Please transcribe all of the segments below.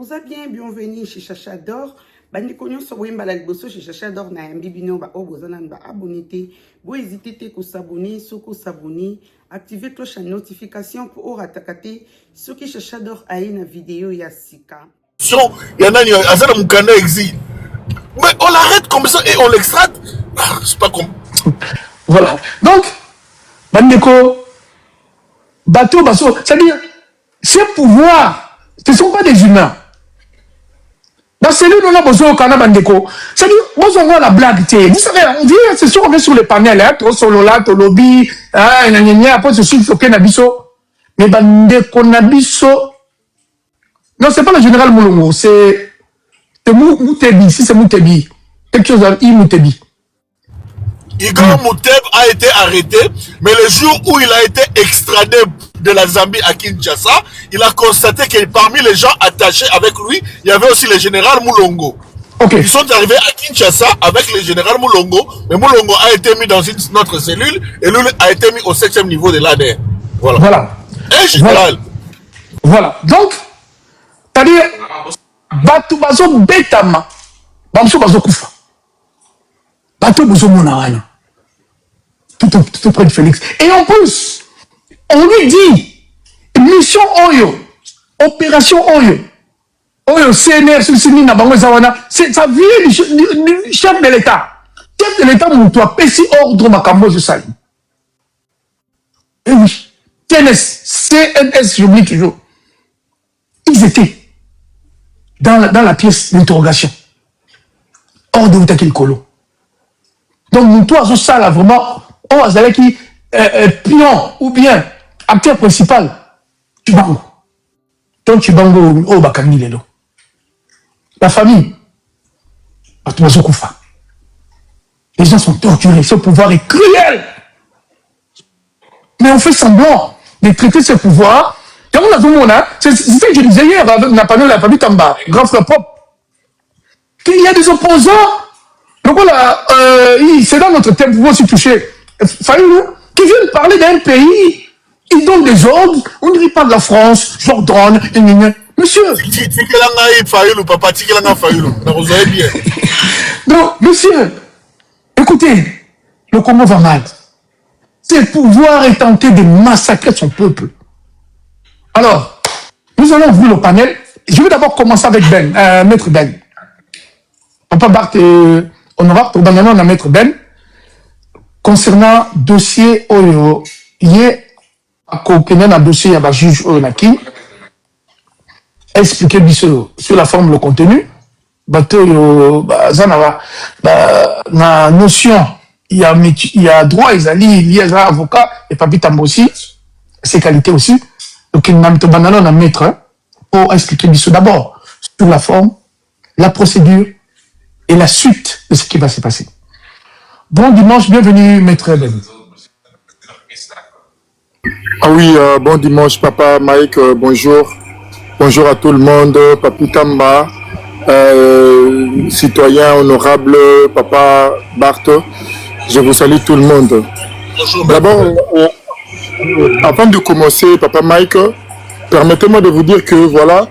Boza bien, bienvenue chez Chacha d'Or. Bandi konyo so wemba la liboso chez Chacha d'Or na yambi bino ba oboza nan ba abonné. Bo hésiter te ko s'abonner, soko s'abonner, activer cloche de notification pour ratakate ce qui Chacha d'Or a une vidéo ya sika. Il y en a Azana Mukanda exil. Mais on l'arrête comme ça et on l'extrate. C'est pas comme. Voilà. Donc, Bandeko, bateau, bateau, c'est-à-dire, ces pouvoirs, ce ne sont pas des humains. Dans celui où on a besoin au Canada, Bandeko, c'est-à-dire, on voit la blague, vous savez, on dit, c'est sûr, on est sur les panels, hein, to solo là, to lobby, après, je suis choqué, Nabiso. Mais Bandeko, Nabiso, non, c'est pas le général Moulongo, c'est Moutebi, si c'est Moutebi, quelque chose dans Moutebi. Igor Mouteb a été arrêté, mais le jour où il a été extradé de la Zambie à Kinshasa, il a constaté que parmi les gens attachés avec lui, il y avait aussi le général Moulongo. Okay. Ils sont arrivés à Kinshasa avec le général Moulongo, mais Moulongo a été mis dans une autre cellule et lui a été mis au 7e niveau de l'ADN. Voilà. Voilà. Et général. Voilà. Donc, c'est-à-dire, Batou Bazo Betama, Bamso Bazo Koufa. Bateau Bozo Monarano. Tout près de Félix. Et en plus, on lui dit, mission Oyo, opération Oyo, Oyo, CNR, Susini, Nabango, Zawana, ça vient du chef de l'État. Chef de l'État, mon toit, Pessi ordre Makambo, je salue. Et oui, TNS, CNS, j'oublie toujours. Ils étaient dans la pièce d'interrogation. Hors de Outakil Kolo. Donc, nous, toi, ça, là, vraiment, on va aller qui, pion, ou bien, acteur principal, Tubango. Donc, Tubango, oh, Bakani, Lelo. La famille, les gens sont torturés, ce pouvoir est cruel. Mais on fait semblant de traiter ce pouvoir. C'est ce que je disais hier, avec Napoléon, la famille Tamba, grand frère propre, qu'il y a des opposants. Donc voilà, c'est dans notre thème, vous aussi toucher. Fayoulou, qui viennent parler d'un pays, ils donnent des ordres, on ne dit pas de la France, Jordan, monsieur. Donc, monsieur, écoutez, le Congo va mal. Ce pouvoir est tenté de massacrer son peuple. Alors, nous allons ouvrir le panel. Je vais d'abord commencer avec Ben, Maître Ben. Papa Barthes honorable pour donner à Maître Ben concernant dossier Oyo, il y a un dossier à la juge Oyonaki expliquer sur la forme le contenu bateau la notion il y a droit il y a avocat et Papi Tambo aussi ses qualités aussi donc il m'a mis à Maître pour expliquer d'abord sur la forme la procédure et la suite de ce qui va se passer. Bon dimanche, bienvenue, Maître Ben. Ah oui, bon dimanche, Papa Mike, bonjour. Bonjour à tout le monde, Papi Tamba, citoyen honorable, Papa Barthes. Je vous salue tout le monde. D'abord, avant de commencer, Papa Mike, permettez-moi de vous dire que voilà,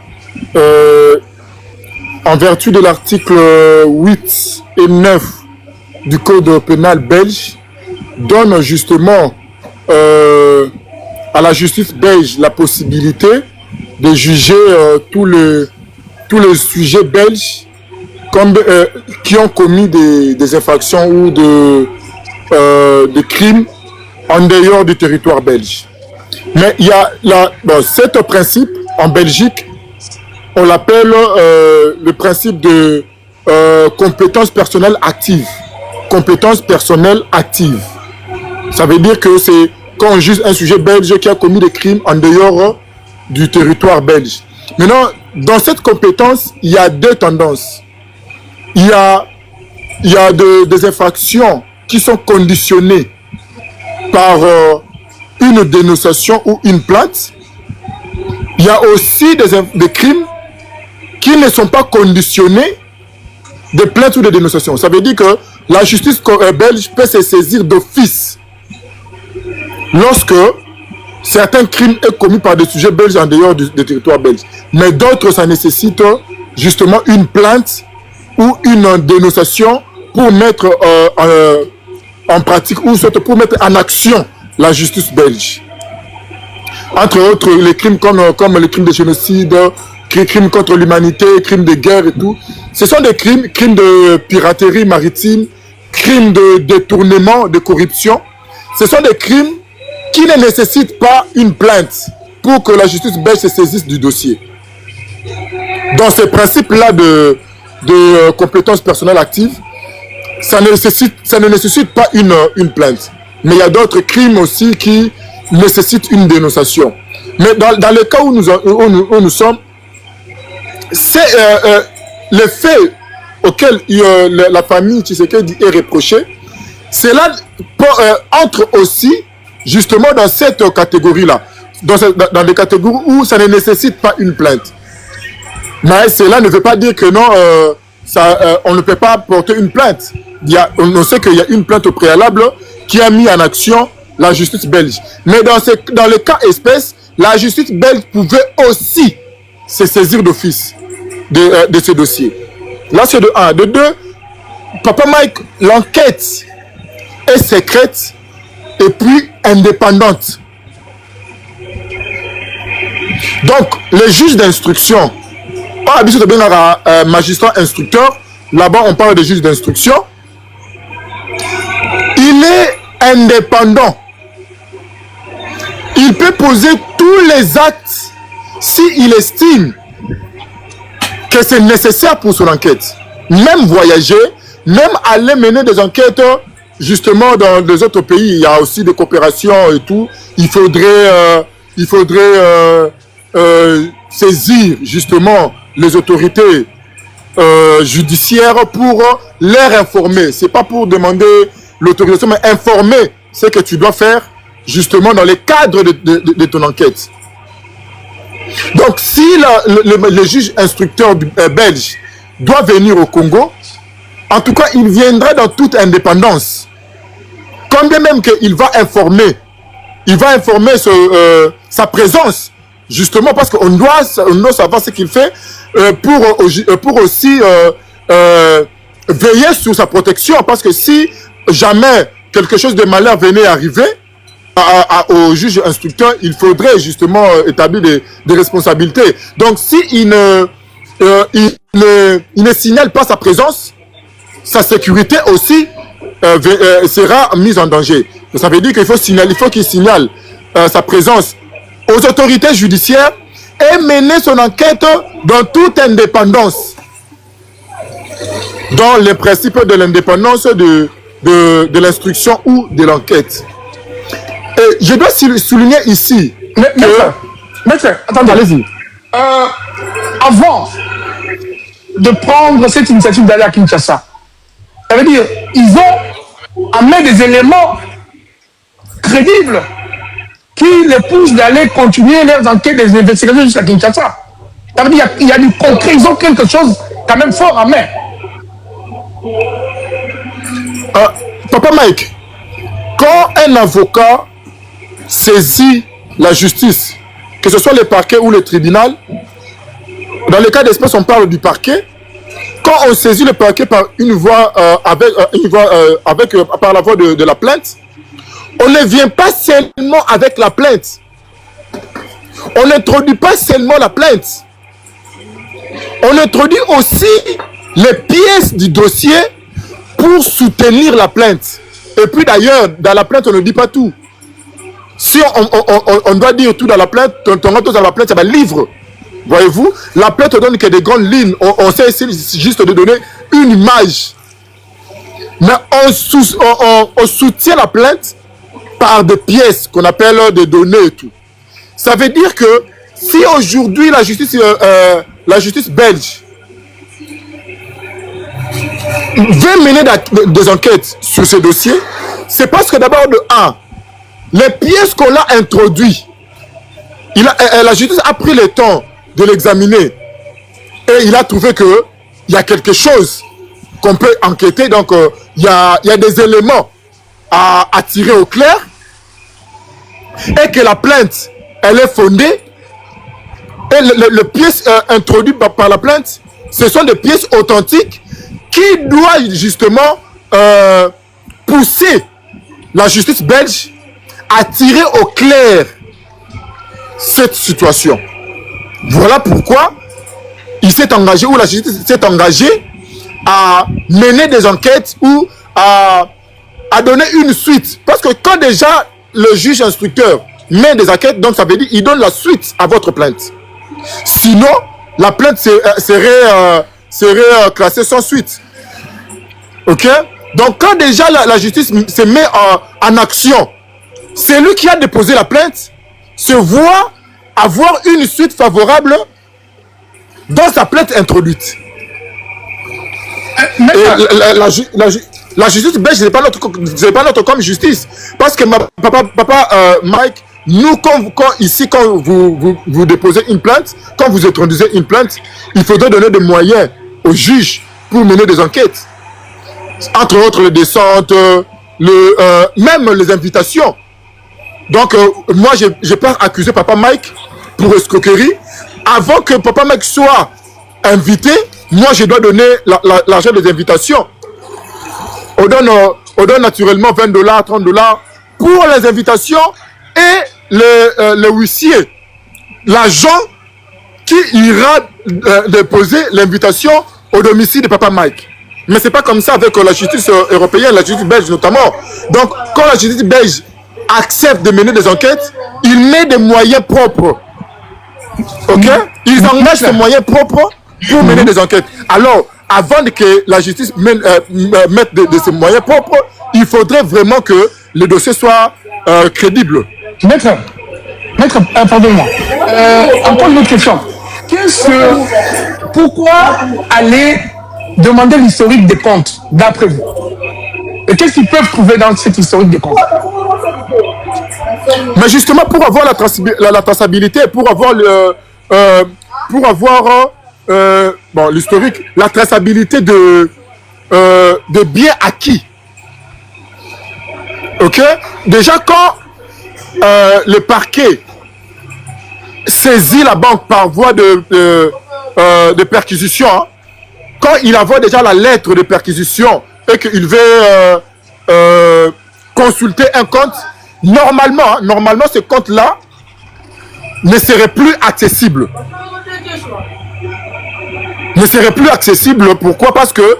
en vertu de l'article 8 et 9 du Code pénal belge, donne justement à la justice belge la possibilité de juger tous les sujets belges comme, qui ont commis des infractions ou des crimes en dehors du territoire belge. Mais il y a cet principe en Belgique, on l'appelle le principe de compétence personnelle active. Compétence personnelle active. Ça veut dire que c'est quand on juge un sujet belge qui a commis des crimes en dehors du territoire belge. Maintenant, dans cette compétence, il y a deux tendances. Il y a des infractions qui sont conditionnées par une dénonciation ou une plainte. Il y a aussi des crimes qui ne sont pas conditionnés de plainte ou de dénonciation. Ça veut dire que la justice belge peut se saisir d'office lorsque certains crimes sont commis par des sujets belges en dehors du territoire belge. Mais d'autres, ça nécessite justement une plainte ou une dénonciation pour mettre en pratique ou surtout pour mettre en action la justice belge. Entre autres, les crimes comme les crimes de génocide, crimes contre l'humanité, crimes de guerre et tout. Ce sont des crimes de piraterie maritime, crimes de détournement, de corruption. Ce sont des crimes qui ne nécessitent pas une plainte pour que la justice belge se saisisse du dossier. Dans ce principe-là de compétence personnelle active, ça ne nécessite pas une plainte. Mais il y a d'autres crimes aussi qui nécessitent une dénonciation. Mais dans le cas où nous sommes, c'est le fait auquel la famille Tshisekedi est reprochée, cela entre aussi justement dans cette catégorie-là, dans des catégories où ça ne nécessite pas une plainte. Mais cela ne veut pas dire que non, on ne peut pas porter une plainte. On sait qu'il y a une plainte au préalable qui a mis en action la justice belge. Mais dans le cas espèce, la justice belge pouvait aussi se saisir d'office de ce dossier. Là, c'est de 1. De 2, Papa Mike, l'enquête est secrète et puis indépendante. Donc, les juges d'instruction, pas habitué de bien magistrat instructeur, là-bas on parle de juge d'instruction, il est indépendant. Il peut poser tous les actes s'il estime que c'est nécessaire pour son enquête. Même voyager, même aller mener des enquêtes, justement dans des autres pays, il y a aussi des coopérations et tout. Il faudrait saisir justement les autorités judiciaires pour leur informer. C'est pas pour demander l'autorisation, mais informer ce que tu dois faire justement dans le cadre de ton enquête. Donc, si le juge instructeur belge doit venir au Congo, en tout cas, il viendra dans toute indépendance. Quand bien même qu'il va informer sa présence, justement parce qu'on doit savoir ce qu'il fait pour aussi veiller sur sa protection. Parce que si jamais quelque chose de malheur venait arriver, au juge instructeur, il faudrait justement établir des responsabilités. Donc, s'il ne signale pas sa présence, sa sécurité aussi sera mise en danger. Ça veut dire qu'il faut qu'il signale sa présence aux autorités judiciaires et mener son enquête dans toute indépendance. Dans le principe de l'indépendance de l'instruction ou de l'enquête. Et je dois souligner ici. Maître, attendez, allez-y. Avant de prendre cette initiative d'aller à Kinshasa, ça veut dire ils ont amené des éléments crédibles qui les poussent d'aller continuer leurs enquêtes, des investigations jusqu'à Kinshasa. Ça veut dire qu'il y a du concret, ils ont quelque chose quand même fort à main. Papa Mike, quand un avocat saisit la justice, que ce soit le parquet ou le tribunal, dans le cas d'espèce, on parle du parquet. Quand on saisit le parquet par une voie, par la voie de la plainte, on ne vient pas seulement avec la plainte. On n'introduit pas seulement la plainte. On introduit aussi les pièces du dossier pour soutenir la plainte. Et puis d'ailleurs, dans la plainte, on ne dit pas tout. Si on doit dire tout dans la plainte, dans la plainte, c'est un livre. Voyez-vous, la plainte donne que des grandes lignes. On sait juste de donner une image. Mais on soutient la plainte par des pièces qu'on appelle des données et tout. Ça veut dire que si aujourd'hui la justice belge veut mener des enquêtes sur ces dossiers, c'est parce que d'abord de 1, les pièces qu'on a introduites, la justice a pris le temps de l'examiner et il a trouvé qu'il y a quelque chose qu'on peut enquêter. Donc il y a des éléments à tirer au clair et que la plainte, elle est fondée, et les pièces introduites par la plainte, ce sont des pièces authentiques qui doivent justement pousser la justice belge à tirer au clair cette situation. Voilà pourquoi il s'est engagé, ou la justice s'est engagée à mener des enquêtes ou à donner une suite. Parce que quand déjà le juge instructeur met des enquêtes, donc ça veut dire qu'il donne la suite à votre plainte. Sinon, la plainte serait classée sans suite. Ok? Donc quand déjà la justice se met en action, celui qui a déposé la plainte se voit avoir une suite favorable dans sa plainte introduite. La justice belge, ce n'est pas notre comme justice. Parce que papa Mike, nous, quand vous déposez une plainte, quand vous introduisez une plainte, il faudrait donner des moyens aux juges pour mener des enquêtes. Entre autres, les descentes, même les invitations. Donc, moi, je n'ai pas accusé papa Mike pour escroquerie. Avant que papa Mike soit invité, moi, je dois donner l'argent des invitations. On donne naturellement $20, $30 pour les invitations et le huissier, l'agent qui ira déposer l'invitation au domicile de papa Mike. Mais ce n'est pas comme ça avec la justice européenne, la justice belge notamment. Donc, quand la justice belge accepte de mener des enquêtes, il met des moyens propres. Ok? Ils engagent des moyens propres pour mener des enquêtes. Alors, avant que la justice mette de ses moyens propres, il faudrait vraiment que le dossier soit crédible. Maître, pardonnez-moi. Encore une autre question. Pourquoi aller demander l'historique des comptes, d'après vous? Et qu'est-ce qu'ils peuvent trouver dans cet historique des comptes? Mais justement, pour avoir la traçabilité, pour avoir l'historique, la traçabilité de biens acquis. Ok? Déjà, quand le parquet saisit la banque par voie de perquisition, hein, quand il envoie déjà la lettre de perquisition et qu'il veut consulter un compte, normalement ce compte-là ne serait plus accessible. Pourquoi? Parce que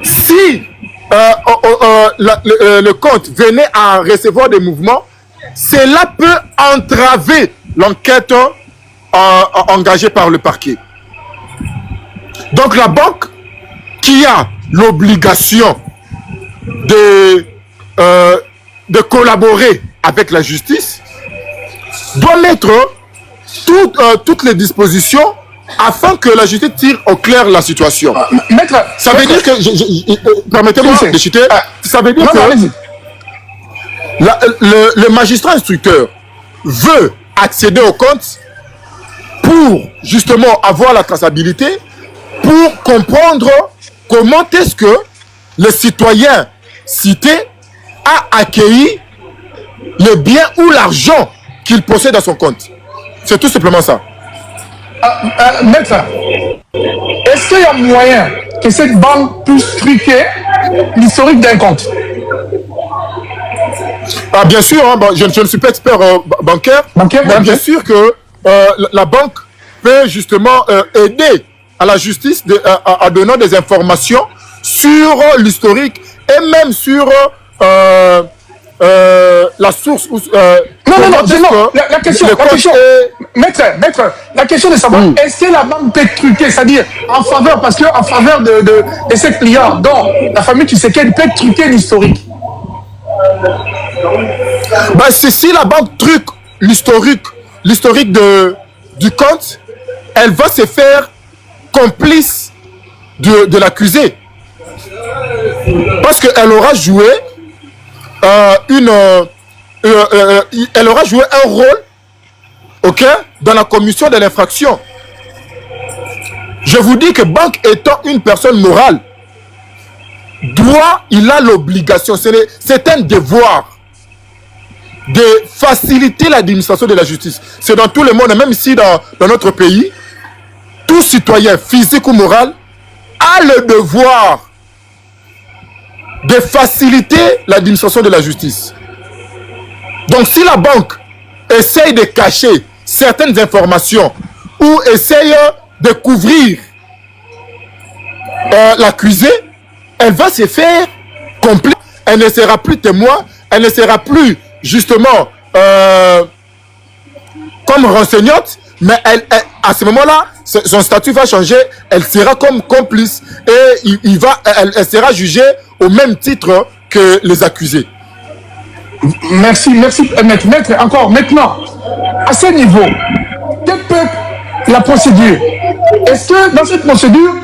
si le compte venait à recevoir des mouvements, cela peut entraver l'enquête engagée par le parquet. Donc la banque qui a l'obligation de collaborer avec la justice doit mettre toutes les dispositions afin que la justice tire au clair la situation. Maître, ça veut dire que, permettez-moi de citer, ça veut dire que le magistrat instructeur veut accéder au compte pour justement avoir la traçabilité, pour comprendre comment est-ce que le citoyen cité a accueilli le bien ou l'argent qu'il possède dans son compte. C'est tout simplement ça. Maître, est-ce qu'il y a moyen que cette banque puisse truquer l'historique d'un compte? Bien sûr, hein, je ne suis pas expert bancaire, mais bien sûr que la banque peut justement aider à la justice à donner des informations sur l'historique et même sur la source. Non. La question, maître, la question de savoir, est-ce que la banque peut truquer, c'est-à-dire en faveur de ses clients, dont la famille Tshisekedi peut truquer l'historique? Si la banque truque l'historique du compte, elle va se faire complice de l'accusé. Parce qu'elle aura joué elle aura joué un rôle, ok, dans la commission de l'infraction. Je vous dis que banque étant une personne morale, il a l'obligation, c'est un devoir de faciliter l'administration de la justice. C'est dans tout le monde, même ici dans notre pays, tout citoyen, physique ou moral, a le devoir de faciliter l'administration de la justice. Donc si la banque essaye de cacher certaines informations ou essaye de couvrir l'accusé, elle va se faire complice. Elle ne sera plus témoin, elle ne sera plus justement comme renseignante, mais à ce moment-là, son statut va changer, elle sera comme complice et elle sera jugée au même titre que les accusés. Merci, maître. Encore maintenant, à ce niveau, quelle peut être la procédure? Est-ce que dans cette procédure,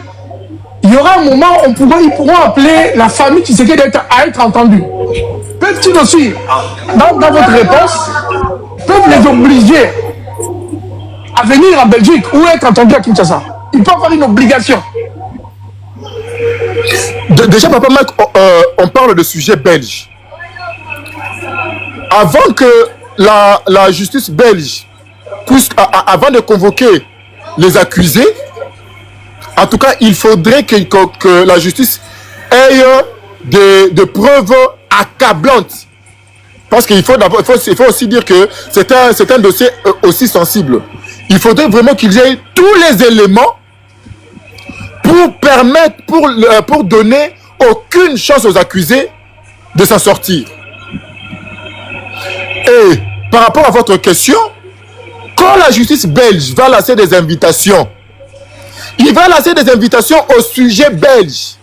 il y aura un moment où ils pourront appeler la famille Tshisekedi à être entendue? Peuvent-ils aussi, dans votre réponse, peuvent les obliger à venir en Belgique ou être entendus à Kinshasa? Ils peuvent avoir une obligation. Déjà, Papa Mike, on parle de sujet belge. Avant que la justice belge puisse, avant de convoquer les accusés, en tout cas, il faudrait que la justice ait des preuves accablantes. Parce qu'il faut aussi dire que c'est un dossier aussi sensible. Il faudrait vraiment qu'ils aient tous les éléments pour permettre, pour donner aucune chance aux accusés de s'en sortir. Et par rapport à votre question, quand la justice belge va lancer des invitations, il va lancer des invitations aux sujets belges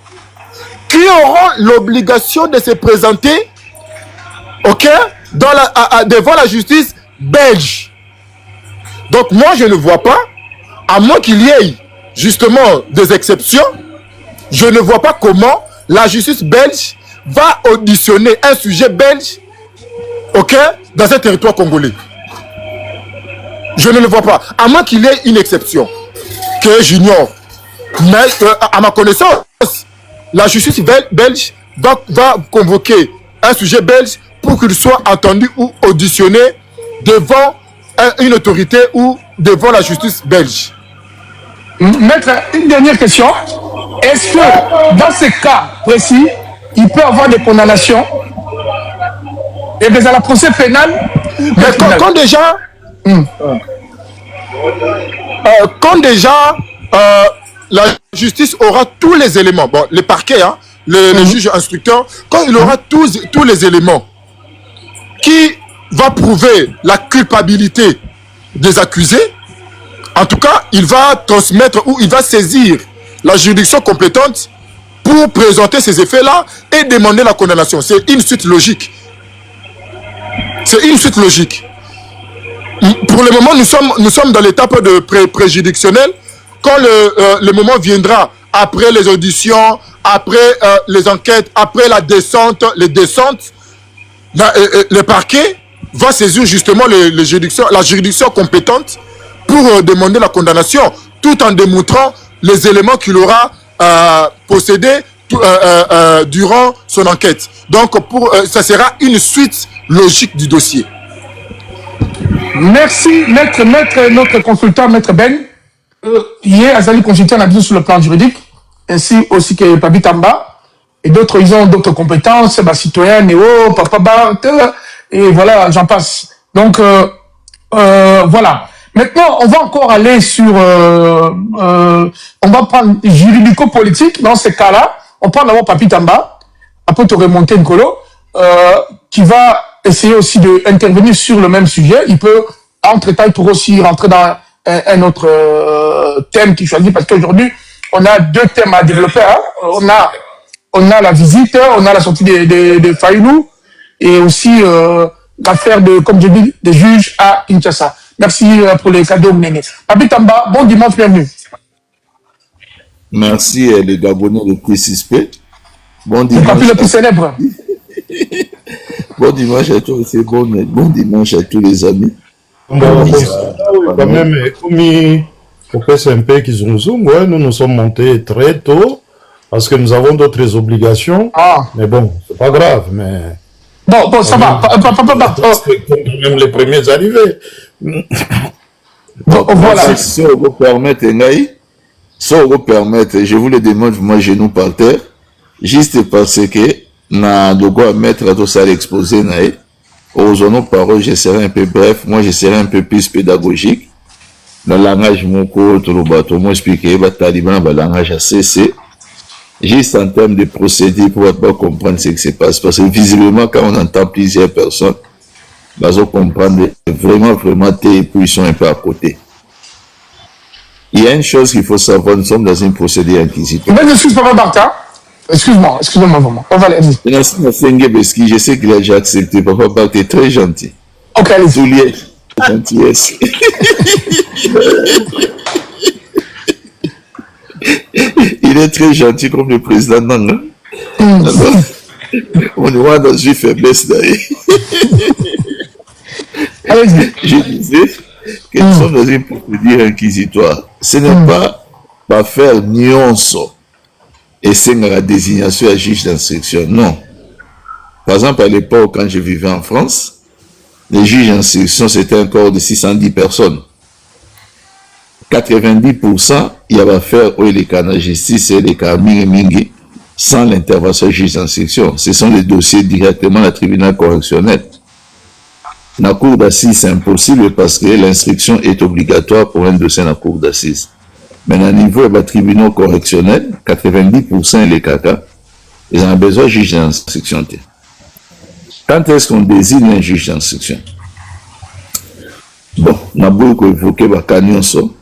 qui auront l'obligation de se présenter, devant la justice belge. Donc moi je ne vois pas, à moins qu'il y ait justement des exceptions, je ne vois pas comment la justice belge va auditionner un sujet belge, dans un territoire congolais. Je ne le vois pas, à moins qu'il y ait une exception que j'ignore. Mais à ma connaissance, la justice belge va convoquer un sujet belge pour qu'il soit entendu ou auditionné devant une autorité ou devant la justice belge. Maître, une dernière question. Est-ce que dans ces cas précis, il peut y avoir des condamnations et bien à la procès pénal? Mais quand déjà la justice aura tous les éléments, bon, les parquets, les juges instructeurs, quand il aura tous les éléments qui va prouver la culpabilité des accusés, en tout cas, il va transmettre ou il va saisir la juridiction compétente pour présenter ces effets-là et demander la condamnation. C'est une suite logique. C'est une suite logique. Pour le moment, nous sommes dans l'étape de préjuridictionnel. Quand le moment viendra, après les auditions, après les enquêtes, après les descentes, le parquet va saisir justement la juridiction compétente pour demander la condamnation, tout en démontrant les éléments qu'il aura possédés durant son enquête. Donc, ça sera une suite logique du dossier. Merci, maître, notre consultant, maître Ben. Hier, Azali consultant a dit sur le plan juridique, ainsi aussi que Papi Tamba, et d'autres, ils ont d'autres compétences, citoyens, Néo, Papa Bart, et voilà, j'en passe. Donc, voilà. Maintenant, on va encore aller sur... on va prendre juridico-politique. Dans ces cas-là, on prend d'abord Papi Tamba, après te remonter Nkolo, qui va essayer aussi d'intervenir sur le même sujet. Il peut, entre-temps, il pourra aussi rentrer dans un autre thème qu'il choisit, parce qu'aujourd'hui, on a deux thèmes à développer. On a la visite, on a la sortie de Fayoulou, et aussi l'affaire comme je dis, des juges à Kinshasa. Merci pour les cadeaux, Néné. Papi Tamba, bon dimanche, bienvenue. Merci les Gabonais le plus suspect. Bon dimanche. Le papi le plus célèbre. Bon dimanche à tous, c'est bon dimanche à tous les amis. Quand même, au PSMP nous nous sommes montés très tôt parce que nous avons d'autres obligations. Mais bon, c'est pas grave, mais Bon, ça va. Même les premiers arrivés. Bon, voilà. Si on vous permettre, si on vous permettre, je vous le demande, moi, genou par terre, juste parce que, na dogo à mettre à tout ça à l'exposé, aux honneurs paroles, je serai un peu bref, moi, je serai un peu plus pédagogique. Dans le langage, mon tout le bateau, moi, expliquer, taliban, le langage à cessé. Juste en termes de procédés pour pas comprendre ce qui se passe. Parce que visiblement, quand on entend plusieurs personnes, on comprendre vraiment, et puis ils sont un peu à côté. Il y a une chose qu'il faut savoir, nous sommes dans une procédure inquisitoire. Excuse Papa Bartha. Excuse-moi vraiment. On va aller. Je sais qu'il a déjà accepté. Papa Bartha est très gentil. Ok, allez. Soulier, gentillesse. Il est très gentil comme le président Nanga. On est vraiment dans une faiblesse d'ailleurs. Je disais que nous sommes dans une procédure inquisitoire. Ce n'est pas faire nuance et c'est la désignation à juge d'instruction. Non. Par exemple, à l'époque, quand je vivais en France, les juges d'instruction, c'était un corps de 610 personnes. 90%, il y avait affaire où les cas de justice et les cas mingi sans l'intervention du juge d'instruction. Ce sont des dossiers directement à tribunal correctionnel. La cour d'assises, c'est impossible parce que l'instruction est obligatoire pour un dossier dans la cour d'assises. Mais à niveau des tribunaux correctionnels, 90% les caca, ils ont besoin de juge d'instruction. Quand est-ce qu'on désigne un juge d'instruction? Bon, on a beaucoup évoqué Bakanyonso,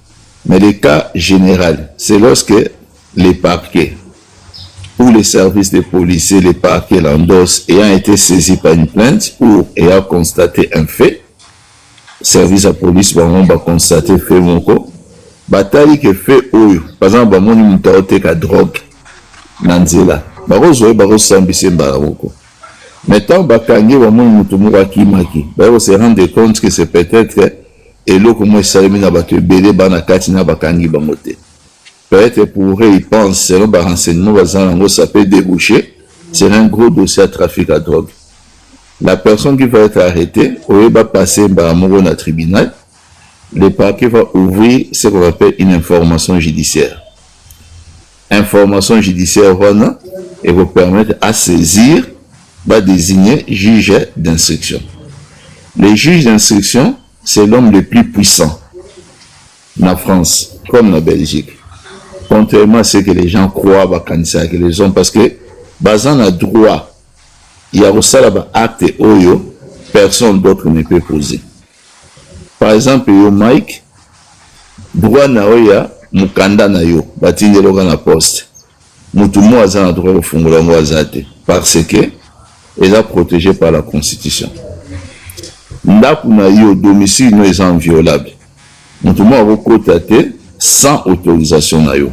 mais le cas général, c'est lorsque les parquets ou les services de police et les parquets l'endossent ayant été saisis par une plainte ou ayant constaté un fait, service de police va constater fait moko, bataille que fait oyo, par exemple, on a une drogue, nanzela, baro sambise mbarako. Maintenant, bakangi va mon mutumura kimaki, baro se rendre compte que c'est peut-être et là comment salami na bato belé bana kati na bakangi bangote. Peut-être pour eux, ils pensent, selon les renseignements, ça peut déboucher sur un gros dossier à trafic à drogue. La personne qui va être arrêtée, ou va passer par un tribunal, le parquet va ouvrir ce qu'on appelle une information judiciaire. Information judiciaire, voilà, et vous permettre à saisir, va désigner juge d'instruction. Le juge d'instruction, c'est l'homme le plus puissant en France, comme en Belgique. Contrairement à ce que les gens croient, que les hommes, parce que, basant le droit, il y a aussi un acte oyo, personne d'autre ne peut poser. Par exemple, yo Mike, droit na oya, mukanda na yo, batinde loga na poste. Mutumo aza na droit au fungulango azate, parce que, il est protégé par la Constitution. Ndaku na yo, domicile no est inviolable. Mutumo avo kotate, sans autorisation na yo.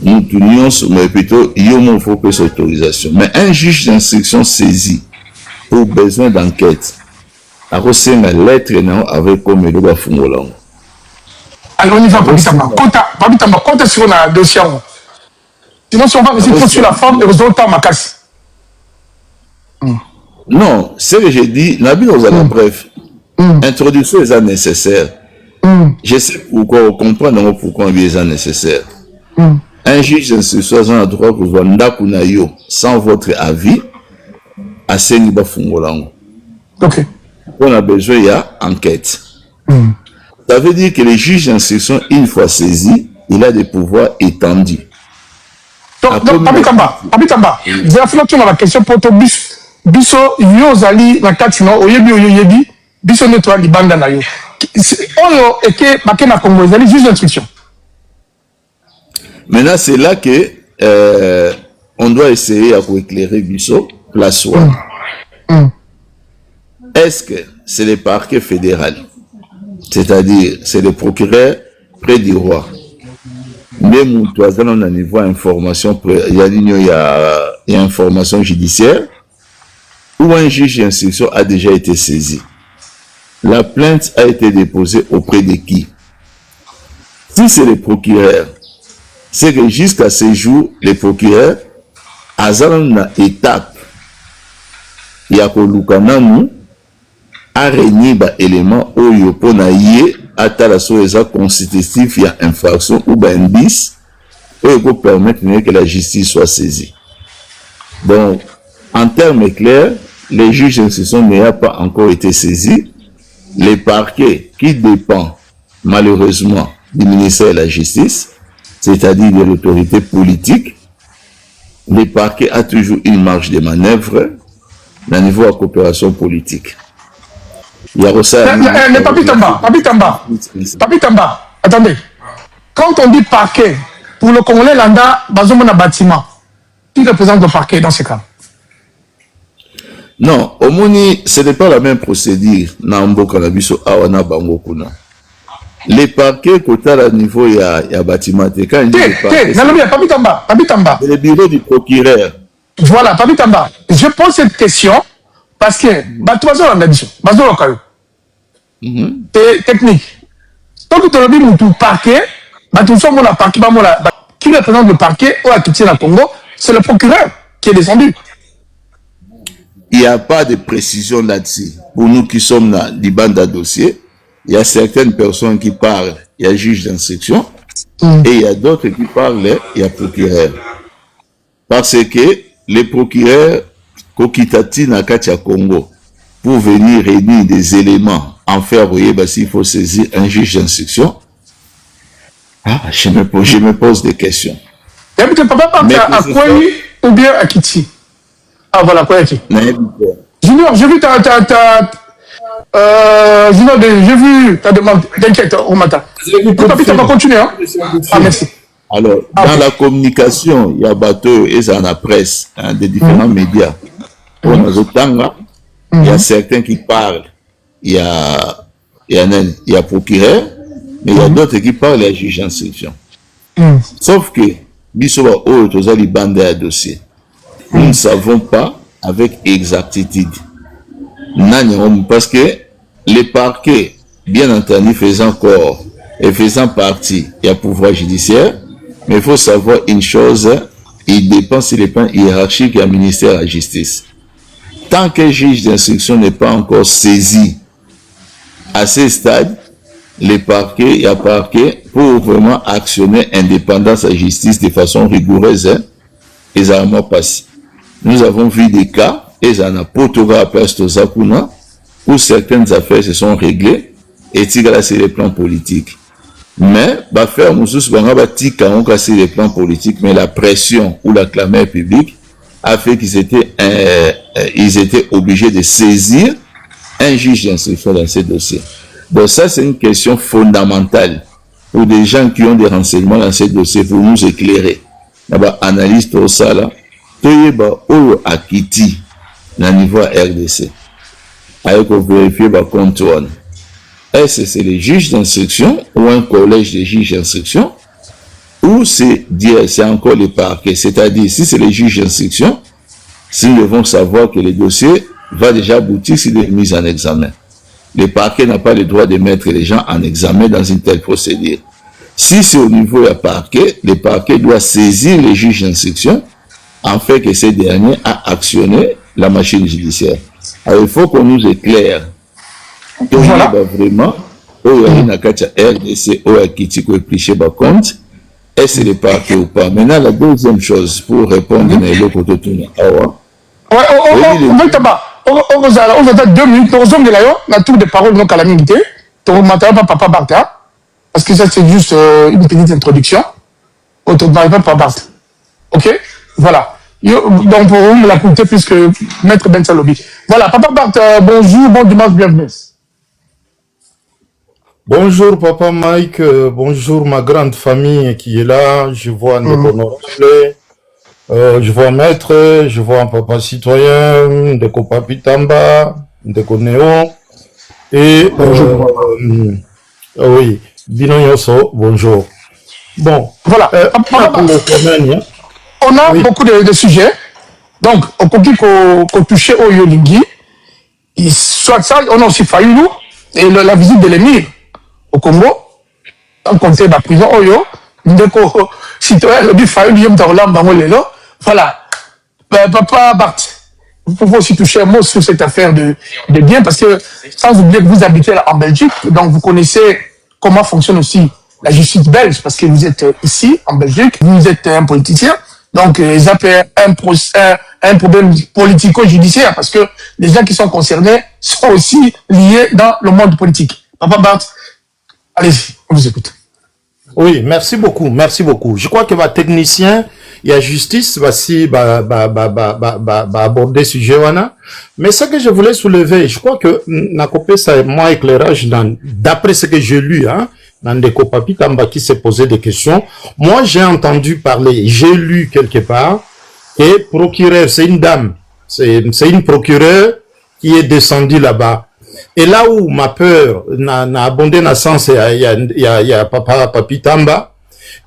Nous tenions, mais plutôt, il faut que cette autorisation. Mais un juge d'instruction saisi pour besoin d'enquête, a reçu une lettre avec comme le doigt fungolango. Alors on y va, Papitamba, compte sur le dossier. Sinon, si on va rester sur la forme, les autres ma casse. Non, ce que j'ai dit, Nabil Ozala, bref, introduction est nécessaire. Je sais pourquoi, on comprend pourquoi il est nécessaire. Un juge d'instruction a le droit que vous ndakunayo sans votre avis à ce niveau fungolango. Ok. On a besoin il y a enquête. Ça veut dire que le juge d'instruction, une fois saisi, il a des pouvoirs étendus. Donc, Papitamba, je vais faire la question pour toi. Biso, yozali, la katino, oyebi, biso nettoie libanda na yo. Oyo, eke, bakena Congo, yozali juge d'instruction. Maintenant, c'est là que on doit essayer à éclairer Bisso, place où. Est-ce que c'est le parquet fédéral? C'est-à-dire, c'est le procureur près du roi. Même toi, on a niveau information, il y a information judiciaire, où un juge d'instruction a déjà été saisi. La plainte a été déposée auprès de qui? Si c'est le procureur, c'est que jusqu'à ce jour, les procureurs, à une étape Yakolukananu a régné ba élément oyo pona yé atala so eza constitutif ya infraction ou ba indice oyo peut permettre que la justice soit saisie. Donc, en termes clairs, les juges d'instruction n'ont pas encore été saisis. Les parquets qui dépendent malheureusement du ministère de la Justice, c'est-à-dire de l'autorité politique, le parquet a toujours une marge de manœuvre au niveau de la coopération politique. Il y a aussi... Mais Papi Tamba, attendez. Quand on dit parquet, pour le Congolais Landa, basons un bâtiment. Qui représente le parquet dans ce cas? Non, au Moni, ce n'est pas la même procédure. Nambo Kanabiso Awana Bango Kuna. Les parquets, côté à niveau, il y a bâtiment. Quand il dit Papi Tamba. le bureau du procureur. Voilà, Papi Tamba. Je pose cette question parce que, Batuazo en addition, Bazo Lokayo. Technique. Donc, tu as dit, mon parquet, Batuazo, mon parquet, qui représente le parquet au Akiti na Congo, c'est le procureur qui est descendu. Il n'y a pas de précision là-dessus. Pour nous qui sommes dans les bandes à dossier, il y a certaines personnes qui parlent, il y a juge d'instruction, et il y a d'autres qui parlent, il y a procureur. Parce que les procureurs, Kokitati Nakatia Congo, pour venir réunir des éléments, en faire voyer, s'il faut saisir un juge d'instruction, je me pose des questions. Mais à Kouani ou bien à Kiti? Ah voilà, quoi qui? Junior, j'ai vu j'ai vu ta demande. T'inquiète, au matin. Papi, tu vas continuer, hein? Ah, merci. Alors, dans la communication, il y a bateau et dans la presse, des différents médias. Pour nos autres, il y a certains qui parlent, il y a procureur, mais il y a d'autres qui parlent, il y a juge d'instruction. Sauf que, Bissoba, les bandes à dossier. Nous ne savons pas avec exactitude. Parce que les parquets, bien entendu, faisant corps et faisant partie du pouvoir judiciaire, mais il faut savoir une chose, il dépend sur les plans hiérarchiques du ministère de la Justice. Tant que le juge d'instruction n'est pas encore saisi à ce stade, les parquets, il y a parquet pour vraiment actionner l'indépendance de la justice de façon rigoureuse, et ça a passé. Nous avons vu des cas, et ça n'a pas tout à où certaines affaires se sont réglées, et c'est sur les plans politiques. Mais, faire sur les plans politiques, mais la pression ou la clameur publique a fait qu'ils étaient obligés de saisir un juge d'instruction dans ces dossiers. Donc ça, c'est une question fondamentale pour des gens qui ont des renseignements dans ces dossiers pour nous éclairer. Analyse tout ça là. À Kiti, dans le niveau RDC, avec vérifier le contrôle. Est-ce que c'est les juges d'instruction ou un collège de juges d'instruction, ou c'est encore les parquets? C'est-à-dire, si c'est les juges d'instruction, s'ils devons savoir que le dossier va déjà aboutir s'il est mis en examen. Le parquet n'a pas le droit de mettre les gens en examen dans une telle procédure. Si c'est au niveau du parquet, le parquet doit saisir les juges d'instruction en fait que ces derniers a actionné la machine judiciaire. Alors il faut qu'on nous éclaire que voilà. Vraiment, RDC, compte, est-ce que le parquet ou pas? Maintenant, la deuxième chose pour répondre à l'autre côté, on va 2 minutes, on va la tour de parole de calamité, on ne pas Papa Bartha, parce que ça c'est juste une petite introduction, on ne pas Papa Bartha. Ok? Voilà. Donc, pour vous, la écouter puisque Maître Ben Salobi. Voilà, Papa Bartha, bonjour, bon dimanche, bienvenue. Bonjour, Papa Mike, bonjour, ma grande famille qui est là. Je vois Ndeko je vois Maître, je vois un Papa Citoyen, Ndeko Papi Tamba, Ndeko Néo, et oui, Bino Yoso, bonjour. Bon, voilà, on a beaucoup de sujets, donc on continue qu'on touche au Yolingi, soit ça, on a aussi Fayoulou, et la visite de l'émir au Congo, on comptait la prison Oyo, Ndeko Citoyen, le Fayoulou, voilà, Papa Bart, vous pouvez aussi toucher un mot sur cette affaire de biens, parce que sans oublier que vous habitez en Belgique, donc vous connaissez comment fonctionne aussi la justice belge, parce que vous êtes ici, en Belgique, vous êtes un politicien, donc ils appellent un problème politico-judiciaire, parce que les gens qui sont concernés sont aussi liés dans le monde politique. Papa Bart, allez-y, on vous écoute. Oui, merci beaucoup, merci beaucoup. Je crois que ma technicien, il y a justice, voici, aborder ce sujet, mais ce que je voulais soulever, je crois que, n'a coupé ça, moi, éclairage, d'après ce que j'ai lu, dans des copapi Tamba qui s'est posé des questions. Moi, j'ai entendu parler, j'ai lu quelque part, que procureur, c'est une dame, c'est une procureure qui est descendue là-bas. Et là où ma peur n'a abondé dans le sens, il y a Papi Tamba,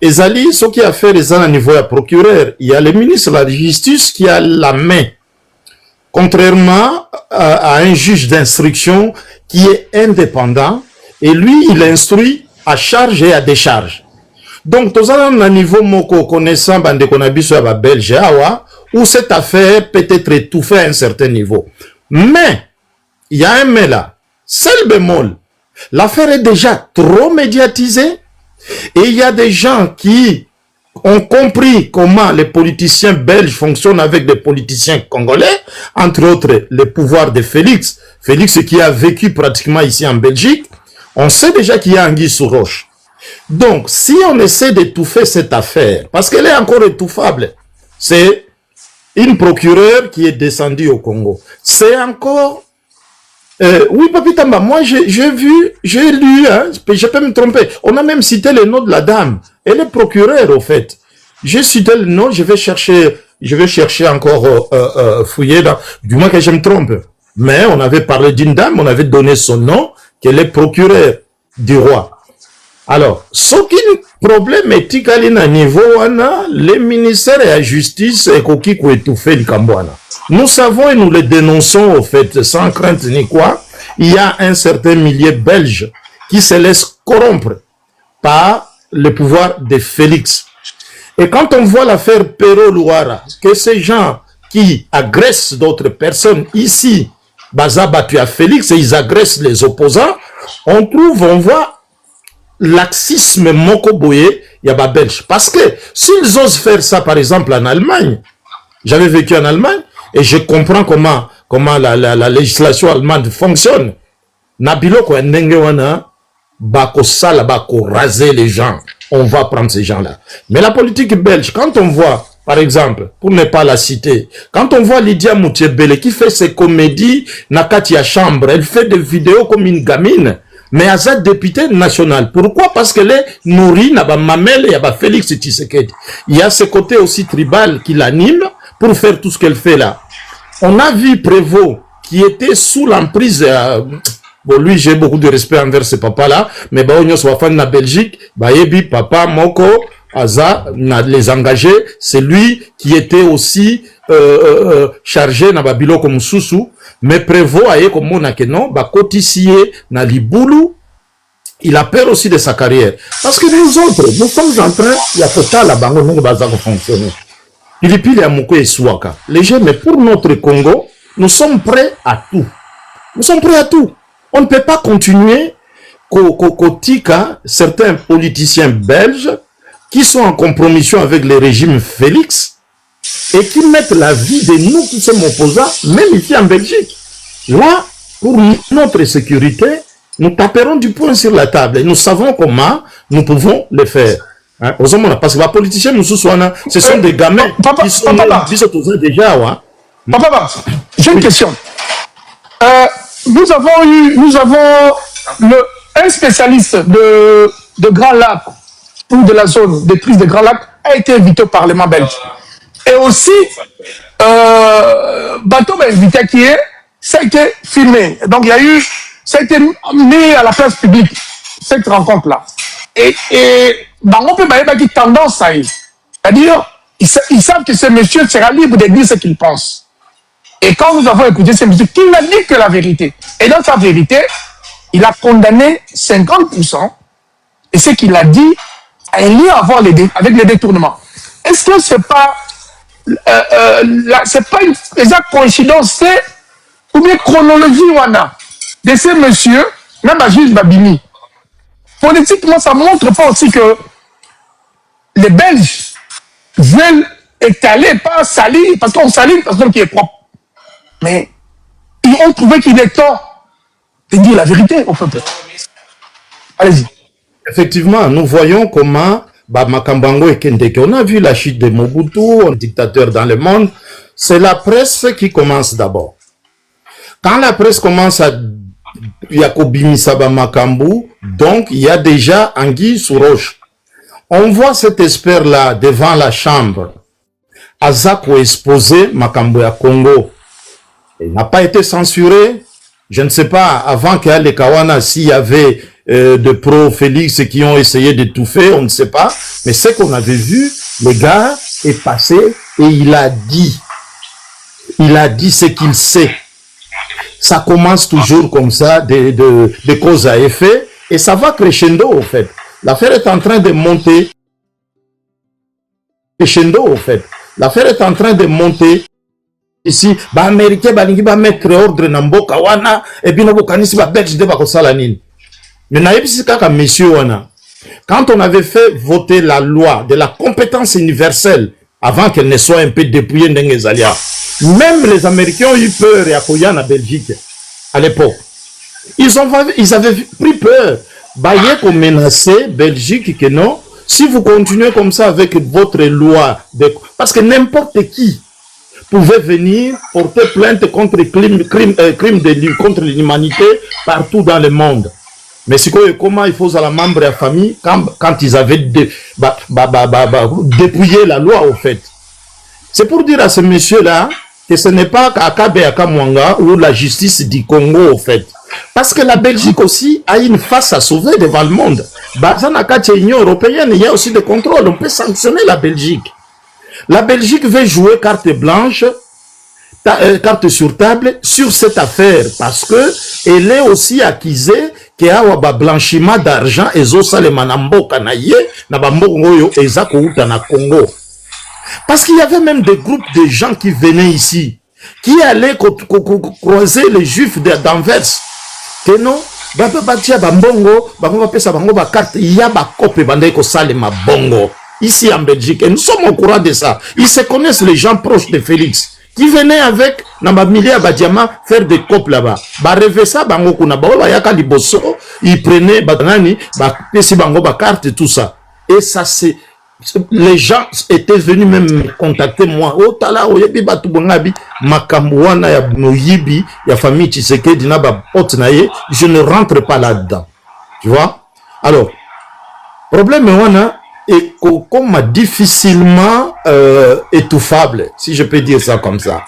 et Zali, ce qui a fait les ans à niveau de procureur, il y a le ministre de la Justice qui a la main, contrairement à un juge d'instruction qui est indépendant, et lui, il instruit à charge et à décharge. Donc, tous à niveau moko connaissant bande konabiso à Belge, où cette affaire peut être étouffée à un certain niveau. Mais, il y a un mais là. Seul bémol. L'affaire est déjà trop médiatisée et il y a des gens qui ont compris comment les politiciens belges fonctionnent avec des politiciens congolais, entre autres le pouvoir de Félix. Félix qui a vécu pratiquement ici en Belgique. On sait déjà qu'il y a anguille sous roche. Donc, si on essaie d'étouffer cette affaire, parce qu'elle est encore étouffable, c'est une procureure qui est descendue au Congo. C'est encore... oui, Papi Tamba, moi j'ai lu, je peux me tromper. On a même cité le nom de la dame. Elle est procureure, au fait. J'ai cité le nom, je vais chercher encore fouiller là, du moins que je me trompe. Mais on avait parlé d'une dame, on avait donné son nom, qu'elle est procureure du roi. Alors, ce qui est le problème éthique à niveau, les ministères et la justice et qui ont étouffé le Cambouana. Nous savons et nous les dénonçons au fait, sans crainte ni quoi, il y a un certain millier belge qui se laisse corrompre par le pouvoir de Félix. Et quand on voit l'affaire Perrault-Louara, que ces gens qui agressent d'autres personnes ici, Baza battu à Félix et ils agressent les opposants, on voit laxisme mokoboye yaba belge. Parce que s'ils osent faire ça par exemple en Allemagne, j'avais vécu en Allemagne et je comprends comment la législation allemande fonctionne. Nabilo ko ndenge wana bako sala bako raser les gens. On va prendre ces gens-là. Mais la politique belge, quand on voit par exemple, pour ne pas la citer, quand on voit Lydia Moutiébele qui fait ses comédies Nakatia Chambre, elle fait des vidéos comme une gamine, mais elle est députée nationale. Pourquoi? Parce qu'elle est nourrie, Naba Mamel et Naba Félix Tshisekedi. Il y a ce côté aussi tribal qui l'anime pour faire tout ce qu'elle fait là. On a vu Prévost qui était sous l'emprise, bon lui j'ai beaucoup de respect envers ce papa-là, mais bah on soit fan de la Belgique, bah yebi papa Moko, Aza, les engagés, c'est lui qui était aussi chargé na babilo comme Soussou, mais Prévost aye comme monakeno, bah cotissier na Liboulou, il a peur aussi de sa carrière. Parce que nous autres, nous sommes en train, il y a total à Bango, nous basons fonctionner. Il est pile à Mouko et Souaka. Les gens, mais pour notre Congo, nous sommes prêts à tout. Nous sommes prêts à tout. On ne peut pas continuer qu'au certains politiciens belges qui sont en compromission avec le régime Félix et qui mettent la vie de nous qui sommes opposants, même ici en Belgique. Là, pour notre sécurité, nous taperons du poing sur la table et nous savons comment nous pouvons le faire. Hein? Parce que les politiciens, nous ce sont des gamins qui sont déjà. Ouais. Papa, j'ai une question. Nous avons un spécialiste de Grand Lac ou de la zone de prise de Grand Lac a été invité au Parlement belge. Et aussi, bateau invité qui est, ça a été filmé. Donc ça a été mis à la place publique, cette rencontre-là. Et on peut avoir une tendance à y. C'est-à-dire, ils savent que ce monsieur sera libre de dire ce qu'il pense. Et quand nous avons écouté ce monsieur, qui n'a dit que la vérité. Et dans sa vérité, il a condamné 50%. Et ce qu'il a dit a un lien à voir avec les détournements. Est-ce que ce n'est pas c'est pas une exacte coïncidence, c'est ou bien chronologie wana de ces messieurs, même à juge Babini. Politiquement, ça montre pas aussi que les Belges veulent étaler, pas salir, parce qu'on salit une personne qui est propre. Mais ils ont trouvé qu'il est temps de dire la vérité au peuple. Allez-y. Effectivement, nous voyons comment Makambango et Kendeke, on a vu la chute de Mobutu, un dictateur dans le monde. C'est la presse qui commence d'abord. Quand la presse commence à Yakobimi Saba Makambu, donc il y a déjà Anguille sous roche. On voit cet expert-là devant la chambre. Azako exposé Makambu à Congo. Il n'a pas été censuré. Je ne sais pas, avant qu'il y ait les Kawana, s'il y avait de pro-Félix qui ont essayé d'étouffer, on ne sait pas. Mais ce qu'on avait vu, le gars est passé et il a dit ce qu'il sait. Ça commence toujours comme ça, de cause à effet, et ça va crescendo au fait. L'affaire est en train de monter. Crescendo au fait. L'affaire est en train de monter. Ici, Américain, va mettre ordre dans Mboka wana, et puis nous bokanisi ba Belge de bakosala nini. Mais naïbisi kaka messieurs wana. Quand on avait fait voter la loi de la compétence universelle, avant qu'elle ne soit un peu dépouillée d'Engezalia, même les Américains ont eu peur et accueillir en Belgique à l'époque. Ils avaient pris peur. Baye qu'on menaçait Belgique que non. Si vous continuez comme ça avec votre loi, parce que n'importe qui pouvait venir porter plainte contre crime contre l'humanité partout dans le monde. Mais c'est comment il faut à la membre de la famille quand ils avaient dépouillé la loi au fait. C'est pour dire à ce monsieur-là que ce n'est pas Akabe Akamwanga ou la justice du Congo au fait. Parce que la Belgique aussi a une face à sauver devant le monde. Dans la Union européenne, il y a aussi des contrôles. On peut sanctionner la Belgique. La Belgique veut jouer carte blanche, carte sur table sur cette affaire parce que elle est aussi accusée qu'il y a un blanchiment d'argent et na Congo. Parce qu'il y avait même des groupes de gens qui venaient ici, qui allaient croiser les juifs d'Anvers. Que non, il y a bongo. Ici en Belgique, et nous sommes au courant de ça. Ils se connaissent, les gens proches de Félix, qui venaient avec Nambamilia Badiama faire des copes là-bas. Rêver ça, bango kuna ba yaka liboso, ils prenaient banani, pesi bango ba carte et tout ça. Et ça c'est les gens étaient venus même me contacter moi. Oh tala oyebi batu bongabi makamwana ya noyibi ya famille Tshisekedi na ba pote na ye, je ne rentre pas là-dedans. Tu vois? Alors, problème wana et comme difficilement étouffable, si je peux dire ça comme ça.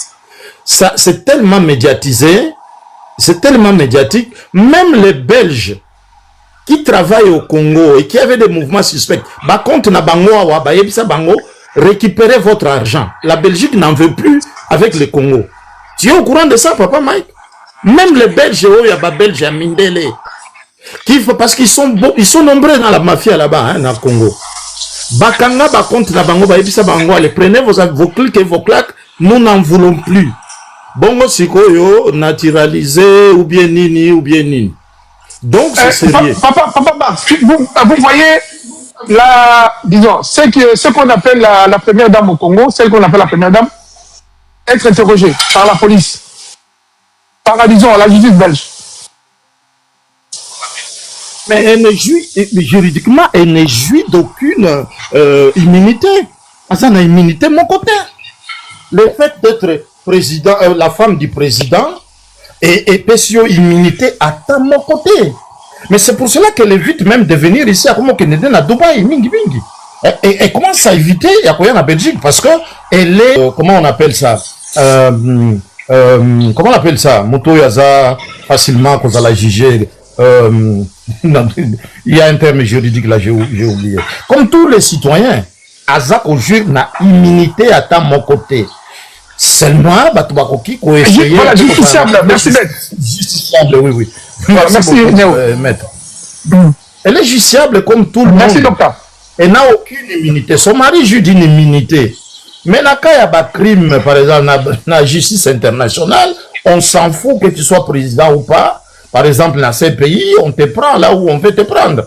Ça c'est tellement médiatisé, c'est tellement médiatique, même les Belges qui travaillent au Congo et qui avaient des mouvements suspects, contre na bango wa ba yebisa bango, récupérez votre argent. La Belgique n'en veut plus avec le Congo. Tu es au courant de ça, papa Mike? Même les Belges, Belges à Mindele, parce qu'ils sont nombreux dans la mafia là-bas, dans le Congo. Bakanga contre na bango ba yebisa bango, allez prenez vos clics et vos claques, nous n'en voulons plus. Bongo sikoyo naturalisé ou bien nini. Donc c'est sérieux. Papa, vous voyez disons, ce qu'on appelle la première dame au Congo, celle qu'on appelle la première dame, être interrogée par la police, par disons la justice belge. Mais elle ne jouit, juridiquement, elle ne jouit d'aucune immunité. Ça n'a immunité de mon côté. Le fait d'être président, la femme du président, et Pessio immunité à mon côté. Mais c'est pour cela qu'elle évite même de venir ici à Dubaï, mingi. Et commence à éviter à Belgique parce que elle est, comment on appelle ça? Comment on appelle ça? Moto Yaza, facilement, qu'on la juger. Il y a un terme juridique là, j'ai oublié. Comme tous les citoyens, Azak au juge n'a immunité à mon côté. Seulement, Batubakoki, voilà, justiciable, merci maître. Justiciable, oui. Voilà, merci maître. Elle est justiciable comme tout le monde. Merci docteur. Elle n'a aucune immunité. Son mari joue d'une immunité. Mais na cas ya ba crime, par exemple, na justice internationale, on s'en fout que tu sois président ou pas. Par exemple, dans ces pays, on te prend là où on veut te prendre.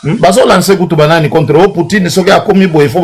Baso lancer kutu banani contre Poutine, ce qui a commis, il faut